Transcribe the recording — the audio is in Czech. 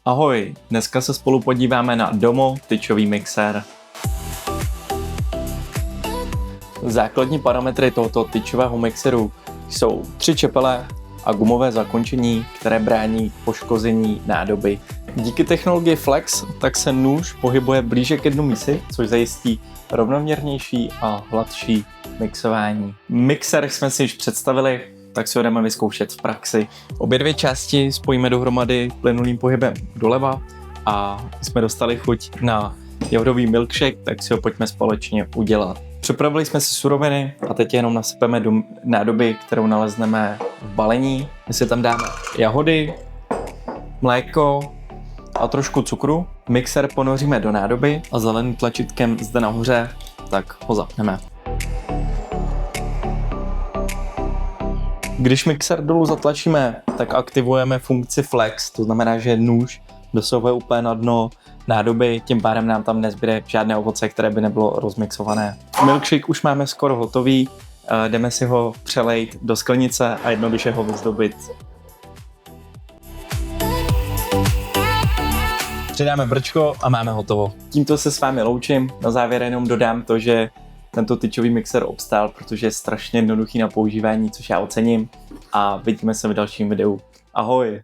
Ahoj, dneska se spolu podíváme na Domo tyčový mixér. Základní parametry tohoto tyčového mixéru jsou 3 čepele a gumové zakončení, které brání poškození nádoby. Díky technologii Flex tak se nůž pohybuje blíže ke dnu mísy, což zajistí rovnoměrnější a hladší mixování. Mixér jsme si již představili, tak si ho jdeme vyzkoušet v praxi. Obě dvě části spojíme dohromady plynulým pohybem doleva a jsme dostali chuť na jahodový milkshake, tak si ho pojďme společně udělat. Připravili jsme si suroviny a teď jenom nasypeme do nádoby, kterou nalezneme v balení. My si tam dáme jahody, mléko a trošku cukru. Mixer ponoříme do nádoby a zeleným tlačítkem zde nahoře, tak ho zapneme. Když mixer dolů zatlačíme, tak aktivujeme funkci Flex, to znamená, že nůž dosahuje úplně na dno nádoby, tím pádem nám tam nezbyde žádné ovoce, které by nebylo rozmixované. Milkshake už máme skoro hotový, jdeme si ho přelejt do sklenice a jednoduše ho vyzdobit. Přidáme brčko a máme hotovo. Tímto se s vámi loučím, na závěr jenom dodám to, že tento tyčový mixer obstál, protože je strašně jednoduchý na používání, což já ocením, a vidíme se v dalším videu. Ahoj!